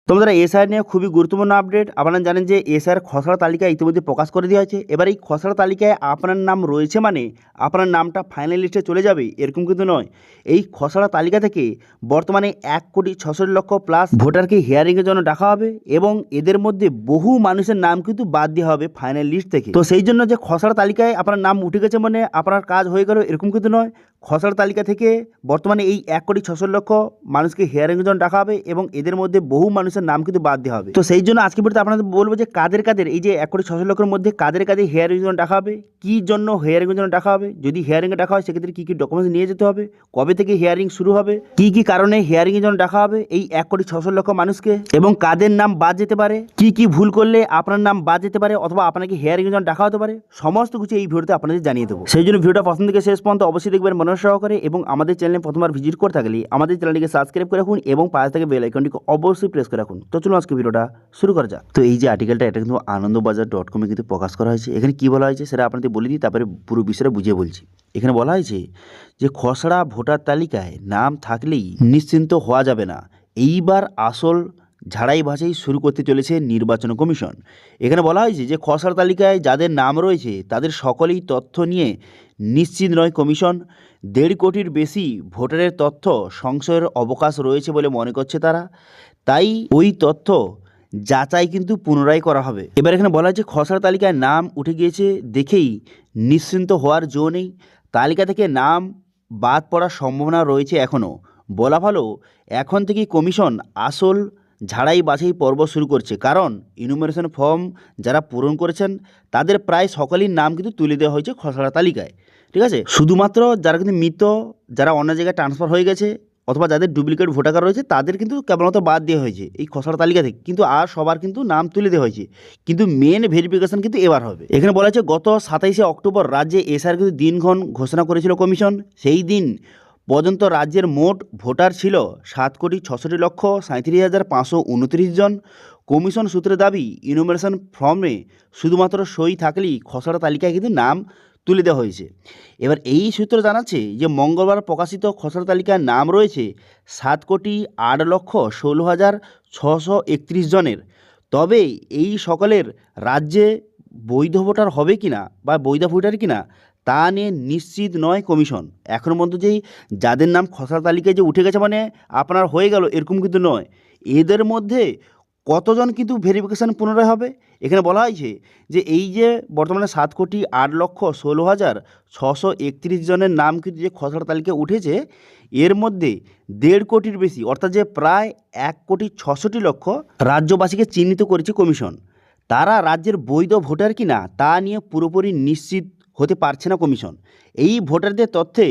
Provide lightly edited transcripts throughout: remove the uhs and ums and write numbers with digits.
তোমরা এসআইআর নিয়ে খুবই গুরুত্বপূর্ণ আপডেট। আপনারা জানেন যে এসআইআর খসড়া তালিকা ইতিমধ্যে প্রকাশ করে দেওয়া হয়েছে। এবার এই খসড়া তালিকায় আপনার নাম রয়েছে মানে আপনার নামটা ফাইনাল লিস্টে চলে যাবে এরকম কিন্তু নয়। এই খসড়া তালিকা থেকে বর্তমানে 1,66,00,000 প্লাস ভোটারকে হিয়ারিংয়ের জন্য ডাকা হবে এবং এদের মধ্যে বহু মানুষের নাম কিন্তু বাদ দেওয়া হবে ফাইনাল লিস্ট থেকে। তো সেই জন্য যে খসড়া তালিকায় আপনার নাম উঠে গেছে মানে আপনার কাজ হয়ে গেল এরকম কিন্তু নয়। খসড়া তালিকা থেকে বর্তমানে এই 1,66,00,000 মানুষকে হিয়ারিংয়ের জন্য ডাকা হবে এবং এদের মধ্যে বহু মানুষের নাম কিন্তু বাদ দেওয়া হবে। তো সেই জন্য আজকে ভিডিওতে আপনাদের বলবো যে কাদের এই যে 1,66,00,000 মধ্যে কাদের হিয়ারিংয়ের জন্য ডাকা হবে, কী জন্য হিয়ারিংয়ের জন্য ডাকা হবে, যদি হিয়ারিংয়ে ডাকা হয় সেক্ষেত্রে কী কী ডকুমেন্টস নিয়ে যেতে হবে, কবে থেকে হিয়ারিং শুরু হবে, কী কী কারণে হিয়ারিংয়ের জন্য ডাকা হবে এই 1,66,00,000 মানুষকে, এবং কাদের নাম বাদ যেতে পারে, কি কি ভুল করলে আপনার নাম বাদ যেতে পারে অথবা আপনাকে হিয়ারিংয়ের জন্য ডাকা হতে পারে, সমস্ত কিছু এই ভিডিওতে আপনাদের জানিয়ে দেবো। সেই জন্য ভিডিওটা প্রথম থেকে শেষ পর্যন্ত অবশ্যই দেখবেন মনোযোগ সহকারে, এবং আমাদের চ্যানেলে প্রথমবার ভিজিট করে থাকলে আমাদের চ্যানেলটিকে সাবস্ক্রাইব করে রাখুন এবং পাশে থেকে বেল আইকনটিকে অবশ্যই প্রেস করে রাখুন। তো চলুন আজকে ভিডিওটা শুরু করা যাক। তো এই যে আর্টিকেলটা এটা কিন্তু আনন্দবাজার.com-এ কিন্তু প্রকাশ করা হয়েছে। এখানে কি বলা হয়েছে সেটা আপনাদের বলে দিই, তারপরে পুরো বিষয়টা বুঝিয়ে বলছি। এখানে বলা হয়েছে যে খসড়া ভোটার তালিকায় নাম থাকলেই নিশ্চিন্ত হওয়া যাবে না, এইবার আসল ঝাড়াই বাছাই শুরু করতে চলেছে নির্বাচন কমিশন। এখানে বলা হয়েছে যে খসড়া তালিকায় যাদের নাম রয়েছে তাদের সকলেই তথ্য নিয়ে নিশ্চিত নয় কমিশন। 1.5 কোটির বেশি ভোটারের তথ্য সংশয়ের অবকাশ রয়েছে বলে মনে করছে তারা, তাই ওই তথ্য যাচাই কিন্তু পুনরায় করা হবে। এবার এখানে বলা হয়েছে খসড়া তালিকায় নাম উঠে গিয়েছে দেখেই নিশ্চিন্ত হওয়ার জো নেই, তালিকা থেকে নাম বাদ পড়ার সম্ভাবনা রয়েছে এখনও। বলা ভালো এখন থেকেই কমিশন আসল ঝাড়াই বাছাই পর্ব শুরু করছে, কারণ ইনুমারেশন ফর্ম যারা পূরণ করেছেন তাদের প্রায় সকলের নাম কিন্তু তুলে দেওয়া হয়েছে খসড়া তালিকায়। ঠিক আছে, শুধুমাত্র যারা কিন্তু মৃত, যারা অন্য জায়গায় ট্রান্সফার হয়ে গেছে অথবা যাদের ডুপ্লিকেট ভোটার কার্ড রয়েছে তাদের কিন্তু কেবলমাত্র বাদ দেওয়া হয়েছে এই খসড়া তালিকা থেকে, কিন্তু আর সবার কিন্তু নাম তুলে দেওয়া হয়েছে। কিন্তু মেন ভেরিফিকেশন কিন্তু এবার হবে। এখানে বলা হয়েছে গত 27শে অক্টোবর রাজ্যে এসআর কিন্তু দিনক্ষণ ঘোষণা করেছিল কমিশন। সেই দিন পর্যন্ত রাজ্যের মোট ভোটার ছিল 7,66,37,529 জন। কমিশন সূত্রে দাবি ইনুমারেশন ফর্মে শুধুমাত্র সই থাকলেই খসড়া তালিকায় কিন্তু নাম তুলে দেওয়া হয়েছে। এবার এই সূত্র জানাচ্ছে যে মঙ্গলবার প্রকাশিত খসড়া তালিকায় নাম রয়েছে 7,08,16,631 জনের। তবে এই সকলের রাজ্যে বৈধ ভোটার হবে কিনা বা বৈধ ভোটার কিনা তা নিয়ে নিশ্চিত নয় কমিশন। এখনও পর্যন্ত যেই যাদের নাম খসড়া তালিকায় যে উঠে গেছে মানে আপনার হয়ে গেল এরকম কিন্তু নয়, এদের মধ্যে কতজন কিন্তু ভেরিফিকেশান পুনরায় হবে। এখানে বলা হয়েছে যে এই যে বর্তমানে 7,08,16,631 জনের নাম কিন্তু যে খসড়া তালিকায় উঠেছে, এর মধ্যে 1.5 কোটির বেশি অর্থাৎ যে প্রায় 1,66,00,000 রাজ্যবাসীকে চিহ্নিত করেছে কমিশন। তারা রাজ্যের বৈধ ভোটার কিনা তা নিয়ে পুরোপুরি নিশ্চিত হতে পারছে না কমিশন। এই ভোটারদের তথ্যে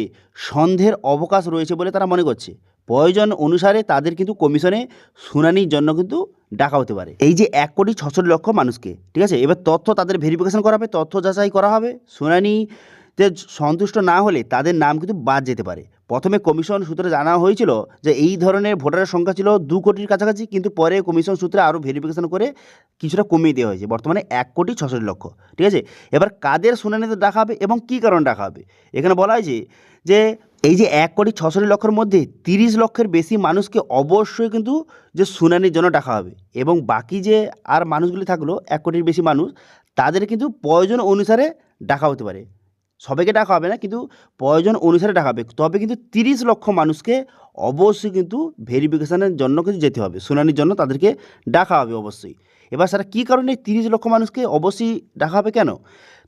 সন্দেহের অবকাশ রয়েছে বলে তারা মনে করছে। প্রয়োজন অনুসারে তাদের কিন্তু কমিশনে শুনানির জন্য কিন্তু ডাকা হতে পারে। এই যে 1,66,00,000 মানুষকে, ঠিক আছে, এবার তথ্য তাদের ভেরিফিকেশন করা হবে, তথ্য যাচাই করা হবে, শুনানিতে সন্তুষ্ট না হলে তাদের নাম কিন্তু বাদ যেতে পারে। প্রথমে কমিশন সূত্রে জানা হয়েছিল যে এই ধরনের ভোটারের সংখ্যা ছিল 2 কোটির কাছাকাছি, কিন্তু পরে কমিশন সূত্রে আরও ভেরিফিকেশন করে কিছুটা কমিয়ে দেওয়া হয়েছে, বর্তমানে 1,66,00,000। ঠিক আছে, এবার কাদের শুনানিতে ডাকা হবে এবং কী কারণে ডাকা হবে। এখানে বলা হয়েছে যে এই যে 1,66,00,000-এর মধ্যে 30 লক্ষের বেশি মানুষকে অবশ্যই কিন্তু যে শুনানির জন্য ডাকা হবে, এবং বাকি যে আর মানুষগুলি থাকলো 1 কোটির বেশি মানুষ, তাদের কিন্তু প্রয়োজন অনুসারে ডাকা হতে পারে। সবাইকে ডাকা হবে না, কিন্তু প্রয়োজন অনুসারে ডাকা হবে। তবে কিন্তু 30 লক্ষ মানুষকে অবশ্যই কিন্তু ভেরিফিকেশানের জন্য কিন্তু যেতে হবে, শুনানির জন্য তাদেরকে ডাকা হবে অবশ্যই। এবার সেটা কী কারণে 30 লক্ষ মানুষকে অবশ্যই ডাকা হবে কেন,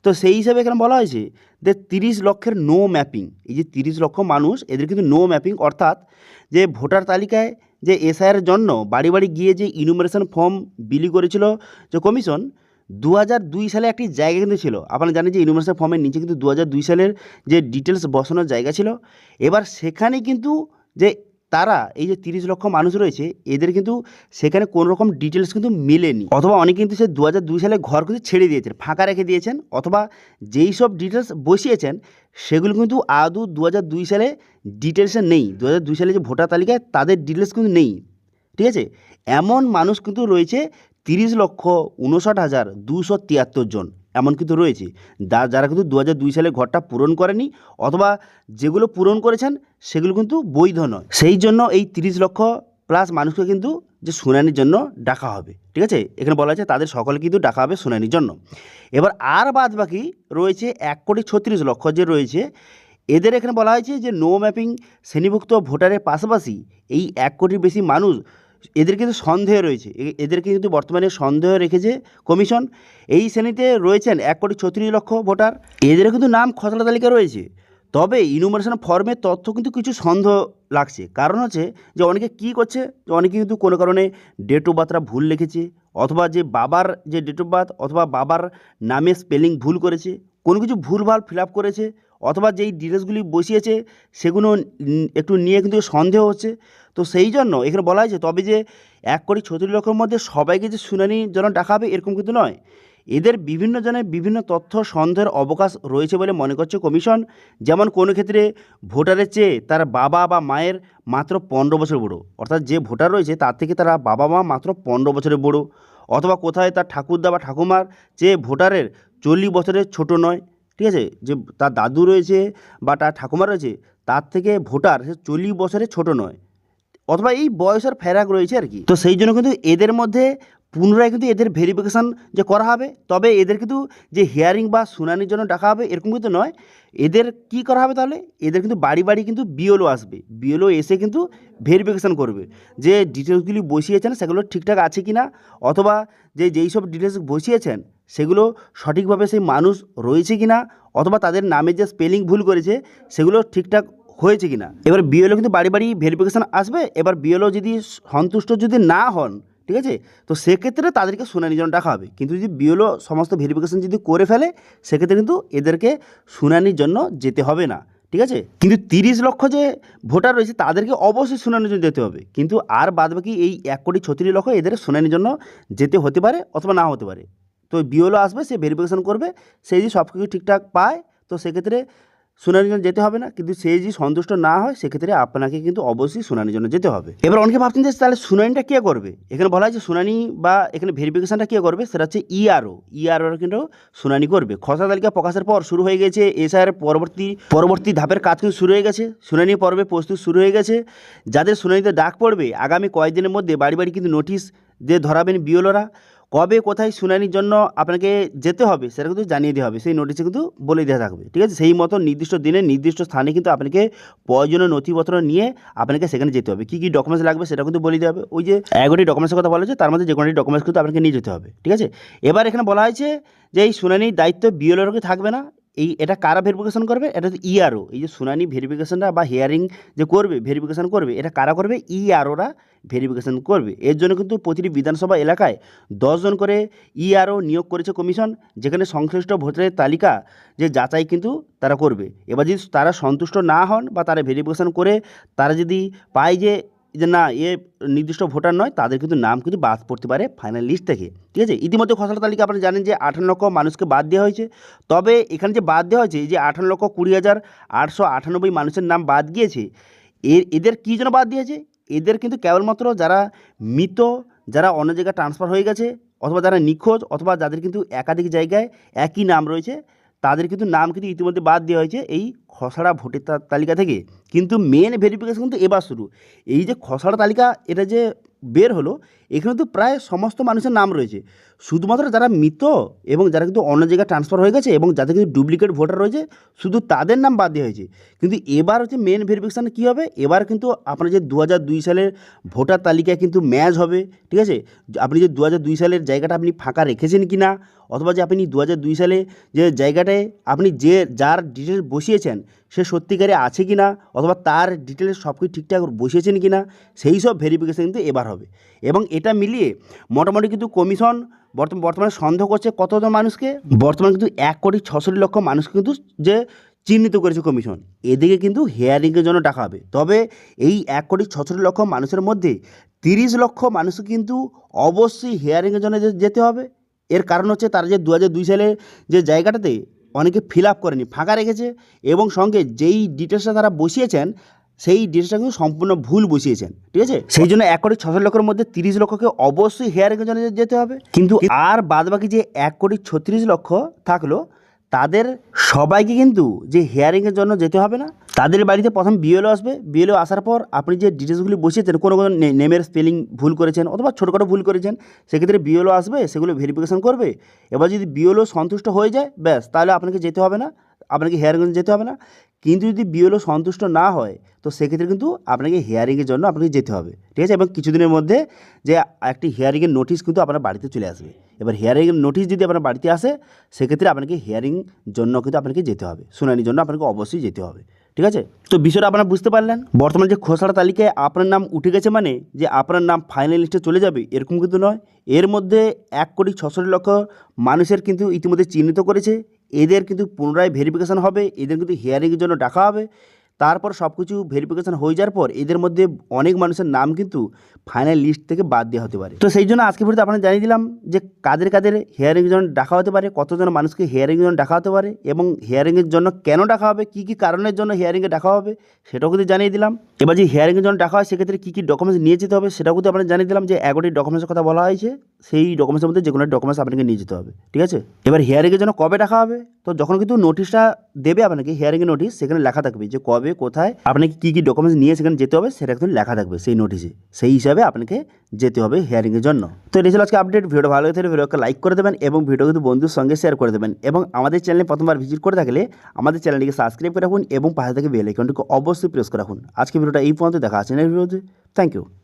তো সেই হিসাবে এখানে বলা হয়েছে যে 30 লক্ষের নো ম্যাপিং। এই যে 30 লক্ষ মানুষ, এদের কিন্তু নো ম্যাপিং, অর্থাৎ যে ভোটার তালিকায় যে এসআইয়ের জন্য বাড়ি বাড়ি গিয়ে যে ইনুমারেশন ফর্ম বিলি করেছিল যে কমিশন, 2002 সালে একটি জায়গা কিন্তু ছিল। আপনারা জানেন যে ইনুমারেশন ফর্মের নিচে কিন্তু 2002 সালের যে ডিটেলস বসানোর জায়গা ছিল। এবার সেখানে কিন্তু যে তারা এই যে 30 লক্ষ মানুষ রয়েছে, এদের কিন্তু সেখানে কোনো রকম ডিটেলস কিন্তু মেলেনি, অথবা অনেকে কিন্তু সে 2002 সালে ঘর কিন্তু ছেড়ে দিয়েছেন, ফাঁকা রেখে দিয়েছেন, অথবা যেই সব ডিটেলস বসিয়েছেন সেগুলো কিন্তু আদৌ 2002 সালে ডিটেলসে নেই। 2002 সালে যে ভোটার তালিকায় তাদের ডিটেলস কিন্তু নেই। ঠিক আছে, এমন মানুষ কিন্তু রয়েছে 30,59,273 জন এমন কিন্তু রয়েছে, যারা কিন্তু 2002 সালে ঘরটা পূরণ করেনি, অথবা যেগুলো পূরণ করেছেন সেগুলো কিন্তু বৈধ নয়। সেই জন্য এই 30 লক্ষ প্লাস মানুষকে কিন্তু যে শুনানির জন্য ডাকা হবে, ঠিক আছে। এখানে বলা আছে তাদের সকলে কিন্তু ডাকা হবে শুনানির জন্য। এবার আর বাদ বাকি রয়েছে 1,36,00,000 যে রয়েছে, এদের এখানে বলা হয়েছে যে নো ম্যাপিং শ্রেণীভুক্ত ভোটারের পাশাপাশি এই 1 কোটির বেশি মানুষ, এদের কিন্তু সন্দেহ রয়েছে, এদেরকে কিন্তু বর্তমানে সন্দেহ রেখেছে কমিশন। এই শ্রেণীতে রয়েছেন 1,36,00,000 ভোটার, এদেরও কিন্তু নাম খসড়া তালিকা রয়েছে। তবে ইনুমারেশন ফর্মের তথ্য কিন্তু কিছু সন্দেহ লাগছে, কারণ হচ্ছে যে অনেকে কী করছে, যে অনেকে কিন্তু কোনো কারণে ডেট অফ বার্থটা ভুল লিখেছে, অথবা যে বাবার যে ডেট অফ বার্থ অথবা বাবার নামে স্পেলিং ভুল করেছে, কোনো কিছু ভুলভাল ফিল আপ করেছে, অথবা যেই ডিটেলসগুলি বসিয়েছে সেগুলো একটু নিয়ে কিন্তু সন্দেহ হচ্ছে। তো সেই জন্য এখানে বলা হয়েছে তবে যে 1,36,00,000 মধ্যে সবাইকে যে শুনানির জন্য ডাকা হবে এরকম কিন্তু নয়, এদের বিভিন্ন জনের বিভিন্ন তথ্য সন্দেহের অবকাশ রয়েছে বলে মনে করছে কমিশন। যেমন কোনো ক্ষেত্রে ভোটারের চেয়ে তার বাবা বা মায়ের মাত্র 15 বছর বড়ো, অর্থাৎ যে ভোটার রয়েছে তার থেকে তারা বাবা মা মাত্র 15 বছরের বড়ো, অথবা কোথায় তার ঠাকুরদা বা ঠাকুমার চেয়ে ভোটারের 40 বছরের ছোট নয়, ঠিক আছে। যে তার দাদু রয়েছে বা তার ঠাকুমা রয়েছে তার থেকে ভোটার সে 40 বছরের ছোট নয়, অথবা এই বয়সের ফেরাক রয়েছে আর কি। তো সেই জন্য কিন্তু এদের মধ্যে পুনরায় কিন্তু এদের ভেরিফিকেশান যে করা হবে, তবে এদের কিন্তু যে হিয়ারিং বা শুনানির জন্য ডাকা হবে এরকম কিন্তু নয়। এদের কি করা হবে তাহলে, এদের কিন্তু বাড়ি বাড়ি কিন্তু বিএলও আসবে, বিএলও এসে কিন্তু ভেরিফিকেশান করবে যে ডিটেলসগুলি বসিয়েছেন সেগুলো ঠিকঠাক আছে কি না, অথবা যেই সব ডিটেলস বসিয়েছেন সেগুলো সঠিকভাবে সেই মানুষ রয়েছে কি না, অথবা তাদের নামে যে স্পেলিং ভুল করেছে সেগুলো ঠিকঠাক হয়েছে কিনা। এবার বিএলও কিন্তু বাড়ি বাড়ি ভেরিফিকেশান আসবে। এবার বিএলও যদি সন্তুষ্ট যদি না হন, ঠিক আছে, তো সেক্ষেত্রে তাদেরকে শুনানির জন্য ডাকা হবে। কিন্তু যদি বিএলও সমস্ত ভেরিফিকেশান যদি করে ফেলে সেক্ষেত্রে কিন্তু এদেরকে শুনানির জন্য যেতে হবে না, ঠিক আছে। কিন্তু 30 লক্ষ যে ভোটার রয়েছে তাদেরকে অবশ্যই শুনানির জন্য যেতে হবে, কিন্তু আর বাদবাকি এই 1,36,00,000 এদের শুনানির জন্য যেতে হতে পারে অথবা না হতে পারে। তো বিএলও আসবে, সে ভেরিফিকেশান করবে, সে যদি সব কিছু ঠিকঠাক পায় তো সেক্ষেত্রে শুনানির জন্য যেতে হবে না, কিন্তু সে যদি সন্তুষ্ট না হয় সেক্ষেত্রে আপনাকে কিন্তু অবশ্যই শুনানির জন্য যেতে হবে। এবার অনেকে ভাবছেন যে তাহলে শুনানিটা কে করবে, এখানে বলা হয়েছে শুনানি বা এখানে ভেরিফিকেশানটা কে করবে, সেটা হচ্ছে ইআরও কিন্তু শুনানি করবে। খসড়া তালিকা প্রকাশের পর শুরু হয়ে গেছে এসআইআর পরবর্তী ধাপের কাজ কিন্তু শুরু হয়ে গেছে, শুনানি পর্বে প্রস্তুত শুরু হয়ে গেছে। যাদের শুনানিতে ডাক পড়বে আগামী কয়েকদিনের মধ্যে বাড়ি বাড়ি কিন্তু নোটিশ দিয়ে ধরাবেন বিএলওরা। কবে কোথায় শুনানির জন্য আপনাকে যেতে হবে সেটা কিন্তু জানিয়ে দেওয়া হবে, সেই নোটিশে কিন্তু বলে দেওয়া থাকবে, ঠিক আছে। সেই মতো নির্দিষ্ট দিনে নির্দিষ্ট স্থানে কিন্তু আপনাকে প্রয়োজনীয় নথিপত্র নিয়ে আপনাকে সেখানে যেতে হবে। কী কী ডকুমেন্টস লাগবে সেটা কিন্তু বলে দেওয়া হবে। ওই যে 11টি ডকুমেন্টসের কথা বলা হয়েছে তার মধ্যে যে কোনোটি ডকুমেন্টস কিন্তু আপনাকে নিয়ে যেতে হবে, ঠিক আছে। এবার এখানে বলা হয়েছে যে এই শুনানির দায়িত্ব বিএলওর থাকবে না। এটা কারা ভেরিফিকেশন করবে, এটা হচ্ছে ইআরও। এই যে শুনানি ভেরিফিকেশনটা বা হিয়ারিং যে করবে ভেরিফিকেশন করবে, এটা কারা করবে, ইআরওরা ভেরিফিকেশন করবে। এর জন্য কিন্তু প্রতিটি বিধানসভা এলাকায় 10 জন করে ইআরও নিয়োগ করেছে কমিশন, যেখানে সংশ্লিষ্ট ভোটারের তালিকা যে যাচাই কিন্তু তারা করবে। এবার যদি তারা সন্তুষ্ট না হন বা তারা ভেরিফিকেশন করে তারা যদি পায় যে না এ নির্দিষ্ট ভোটার নয়, তাদের কিন্তু নাম কিন্তু বাদ পড়তে পারে ফাইনাল লিস্ট থেকে, ঠিক আছে। ইতিমধ্যে খসড়া তালিকা আপনারা জানেন যে 58 লক্ষ মানুষকে বাদ দেওয়া হয়েছে। তবে এখানে যে বাদ দেওয়া হয়েছে, এই যে 18,20,898 মানুষের নাম বাদ গিয়েছে, এদের কী জন্য বাদ দিয়েছে, এদের কিন্তু কেবলমাত্র যারা মৃত, যারা অন্য জায়গায় ট্রান্সফার হয়ে গেছে, অথবা যারা নিখোঁজ, অথবা যাদের কিন্তু একাধিক জায়গায় একই নাম রয়েছে, তাদের কিন্তু নাম কিন্তু ইতিমধ্যে বাদ দেওয়া হয়েছে এই খসড়া ভোটের তালিকা থেকে। কিন্তু মেন ভেরিফিকেশন কিন্তু এবার শুরু। এই যে খসড়া তালিকা এটা যে বের হলো, এখানে তো প্রায় সমস্ত মানুষের নাম রয়েছে, শুধুমাত্র যারা মৃত এবং যারা কিন্তু অন্য জায়গায় ট্রান্সফার হয়ে গেছে এবং যাদের কিন্তু ডুপ্লিকেট ভোটার রয়েছে শুধু তাদের নাম বাদ দেওয়া হয়েছে। কিন্তু এবার হচ্ছে মেন ভেরিফিকেশান কী হবে, এবার কিন্তু আপনার যে 2002 সালের ভোটার তালিকায় কিন্তু ম্যাচ হবে, ঠিক আছে। আপনি যে 2002 সালের জায়গাটা আপনি ফাঁকা রেখেছেন কি না, অথবা যে আপনি 2002 সালে যে জায়গাটায় আপনি যার ডিটেলস বসিয়েছেন সে সত্যিকারে আছে কি না, অথবা তার ডিটেলস সব কিছু ঠিকঠাক বসিয়েছেন কি না, সেই সব ভেরিফিকেশান কিন্তু এবার হবে। এবং এটা মিলিয়ে মোটামুটি কিন্তু কমিশন বর্তমানে সন্দেহ করছে কতজন মানুষকে, বর্তমানে কিন্তু 1,66,00,000 মানুষকে কিন্তু যে চিহ্নিত করেছে কমিশন, এদিকে কিন্তু হিয়ারিংয়ের জন্য ডাকা হবে। তবে এই 1,66,00,000 মানুষের মধ্যে 30 লক্ষ মানুষকে কিন্তু অবশ্যই হিয়ারিংয়ের জন্য যেতে হবে। এর কারণ হচ্ছে তারা যে 2002 সালে যে জায়গাটাতে অনেকে ফিল আপ করেনি, ফাঁকা রেখেছে, এবং সঙ্গে যেই ডিটেলসটা তারা বসিয়েছেন সেই ডিটেলসটা কিন্তু সম্পূর্ণ ভুল বসিয়েছেন, ঠিক আছে। সেই জন্য 1,66,00,000 মধ্যে 30 লক্ষকে অবশ্যই হিয়ারিংয়ের জন্য যেতে হবে। কিন্তু আর বাদবাকি যে 1,36,00,000 থাকলো তাদের সবাইকে কিন্তু যে হিয়ারিংয়ের জন্য যেতে হবে না, তাদের বাড়িতে প্রথম বিএলও আসবে। বিএলও আসার পর আপনি যে ডিটেলসগুলি বসিয়েছেন, কোনো নেমের স্পেলিং ভুল করেছেন অথবা ছোটোখাটো ভুল করেছেন, সেক্ষেত্রে বিএলও আসবে, সেগুলো ভেরিফিকেশন করবে। এবার যদি বিএলও সন্তুষ্ট হয়ে যায়, ব্যাস, তাহলে আপনাকে যেতে হবে না, আপনাকে হিয়ারিংয়ে যেতে হবে না। কিন্তু যদি বিএলও সন্তুষ্ট না হয়, তো সেক্ষেত্রে কিন্তু আপনাকে হিয়ারিংয়ের জন্য আপনাকে যেতে হবে, ঠিক আছে। এবং কিছুদিনের মধ্যে যে একটি হিয়ারিংয়ের নোটিশ কিন্তু আপনার বাড়িতে চলে আসবে। এবার হিয়ারিংয়ের নোটিশ যদি আপনার বাড়িতে আসে, সেক্ষেত্রে আপনাকে হিয়ারিং জন্য কিন্তু আপনাকে যেতে হবে, শুনানির জন্য আপনাকে অবশ্যই যেতে হবে, ঠিক আছে। তো বিষয়টা আপনারা বুঝতে পারলেন। বর্তমানে যে খসড়া তালিকায় আপনার নাম উঠে গেছে মানে যে আপনার নাম ফাইনাল লিস্টে চলে যাবে, এরকম কিন্তু নয়। এর মধ্যে 1,66,00,000 মানুষের কিন্তু ইতিমধ্যে চিহ্নিত করেছে। এদের কিন্তু পুনরায় ভেরিফিকেশান হবে, এদের কিন্তু হিয়ারিংয়ের জন্য ডাকা হবে। তারপর সব কিছু ভেরিফিকেশান হয়ে যাওয়ার পর এদের মধ্যে অনেক মানুষের নাম কিন্তু ফাইনাল লিস্ট থেকে বাদ দেওয়া হতে পারে। তো সেই জন্য আজকে ভিডিওতে আপনারা জানিয়ে দিলাম যে কাদের কাদের হিয়ারিংয়ের জন্য ডাকা হতে পারে, কতজন মানুষকে হিয়ারিংয়ের জন্য ডাকা হতে পারে, এবং হিয়ারিংয়ের জন্য কেন ডাকা হবে, কী কী কারণের জন্য হিয়ারিংয়ে ডাকা হবে সেটাও কিন্তু জানিয়ে দিলাম। এবার যে হিয়ারিংয়ের জন্য ডাকা হয় সেক্ষেত্রে কী কী ডকুমেন্টস নিয়ে যেতে হবে সেটাও কিন্তু আপনারা জানিয়ে দিলাম, যে 11টি ডকুমেন্টসের কথা বলা হয়েছে। সেই ডকুমেন্টসের মধ্যে যে কোনো ডকুমেন্টস আপনাকে নিয়ে যেতে হবে, ঠিক আছে। এবার হিয়ারিংয়ের জন্য কবে ডাকা হবে, তো যখন কিন্তু নোটিশটা দেবে আপনাকে হিয়ারিংয়ের নোটিশ, সেখানে লেখা থাকবে যে কবে কোথায় আপনাকে কী কী ডকুমেন্টস নিয়ে সেখানে যেতে হবে, সেটা কিন্তু লেখা থাকবে সেই নোটিশে। সেই হিসাবে আপনাকে যেতে হবে হিয়ারিংয়ের জন্য। তো এটা ছিল আজকে আপডেট। ভিডিও ভালো হয়ে থাকলে ভিডিওকে লাইক করে দেবেন এবং ভিডিও কিন্তু বন্ধুর সঙ্গে শেয়ার করে দেবেন। এবং আমাদের চ্যানেলে প্রথমবার ভিজিট করে থাকলে আমাদের চ্যানেলটিকে সাবস্ক্রাইব করে রাখুন এবং পাশে থেকে বেল আইকনটিকে অবশ্যই প্রেস করে রাখুন। আজকে ভিডিওটা এই পর্যন্ত, দেখা আছে নেক্সট ভিডিওতে। Thank you.